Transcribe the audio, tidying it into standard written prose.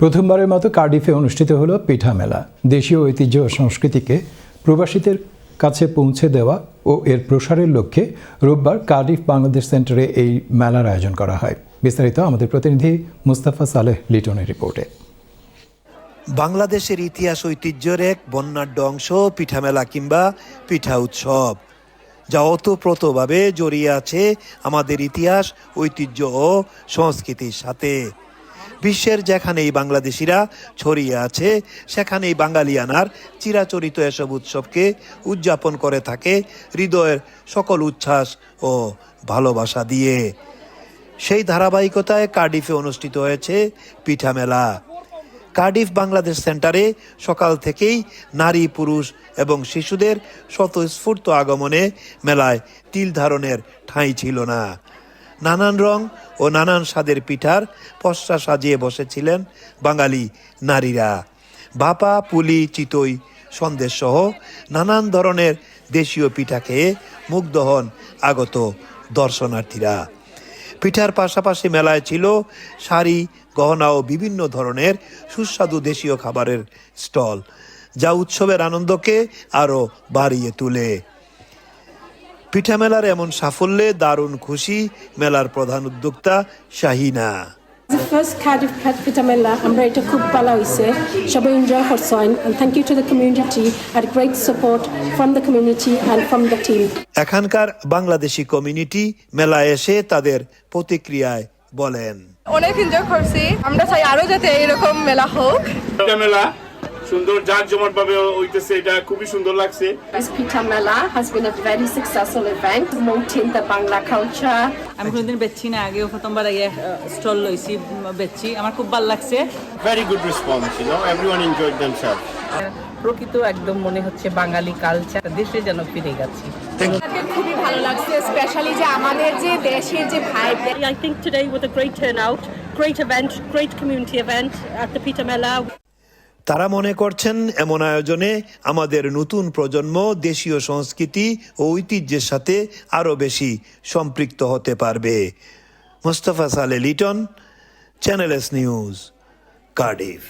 প্রথমবারের মতো কার্ডিফে অনুষ্ঠিত হলো পিঠা মেলা। দেশীয় ঐতিহ্য ও সংস্কৃতিকে প্রবাসীদের কাছে পৌঁছে দেওয়া ও এর প্রসারের লক্ষ্যে রোববার কার্ডিফ বাংলাদেশ সেন্টারে এই মেলার আয়োজন করা হয়। বিস্তারিত আমাদের প্রতিনিধি মুস্তাফা সালেহ লিটনের রিপোর্টে। বাংলাদেশের ইতিহাস ঐতিহ্যের এক বর্ণাঢ্য অংশ পিঠা মেলা কিংবা পিঠা উৎসব, যা ওতপ্রোতভাবে জড়িয়ে আছে আমাদের ইতিহাস, ঐতিহ্য ও সংস্কৃতির সাথে। বিশ্বের যেখানেই বাংলাদেশিরা ছড়িয়ে আছে সেখানেই বাঙালিয়ানার চিরাচরিত এসব উৎসবকে উদযাপন করে থাকে হৃদয়ের সকল উচ্ছ্বাস ও ভালোবাসা দিয়ে। সেই ধারাবাহিকতায় কার্ডিফে অনুষ্ঠিত হয়েছে পিঠা মেলা। কার্ডিফ বাংলাদেশ সেন্টারে সকাল থেকেই নারী, পুরুষ এবং শিশুদের স্বতঃস্ফূর্ত আগমনে মেলায় তিল ধারণের ঠাঁই ছিল না। নানান রং ও নানান স্বাদের পিঠার পসরা সাজিয়ে বসেছিলেন বাঙালি নারীরা। ভাপা, পুলি, চিতই, সন্দেশ সহ নানান ধরনের দেশীয় পিঠা খেয়ে মুগ্ধ হন আগত দর্শনার্থীরা। পিঠার পাশাপাশি মেলায় ছিল শাড়ি, গহনা ও বিভিন্ন ধরনের সুস্বাদু দেশীয় খাবারের স্টল, যা উৎসবের আনন্দকে আরও বাড়িয়ে তোলে। পিঠা মেলার এমন সাফল্যে দারুণ খুশি মেলার প্রধান উদ্যোক্তা Shahina. The first Cardiff Pita Mela, আমরা এটা খুব ভালো হইছে, সবাই এনজয় করছেন, and thank you to the community, had great support from the community and from the team. এখানকার বাংলাদেশি কমিউনিটি মেলায় এসে তাদের প্রতিক্রিয়ায় বলেন, অনেক এনজয় করছি, আমরা চাই আরো যাতে এরকম মেলা হোক। পিঠা মেলা সুন্দর জাঁকজমট ভাবে হইতেছে, এটা খুবই সুন্দর লাগছে। This Pita Mela has been a very successful event promoting the Bangla culture. আমি কোনোদিন বেচছি না, আগেও প্রথমবার স্টল লইছি, বেচছি, আমার খুব ভালো লাগছে। Very good response, you know, everyone enjoyed themselves. প্রকৃত একদম মনে হচ্ছে বাঙালি কালচার, দেশে যেন ফিরে গেছি। খুবই ভালো লাগছে, স্পেশালি যে আমাদের যে দেশের যে vibe. I think today was a great turnout, great event, great community event at the Pita Mela. তারা মনে করছেন এমন আয়োজনে আমাদের নতুন প্রজন্ম দেশীয় সংস্কৃতি ও ঐতিহ্যের সাথে আরও বেশি সম্পৃক্ত হতে পারবে। Mustafa Saleh Liton, channel S news, Cardiff.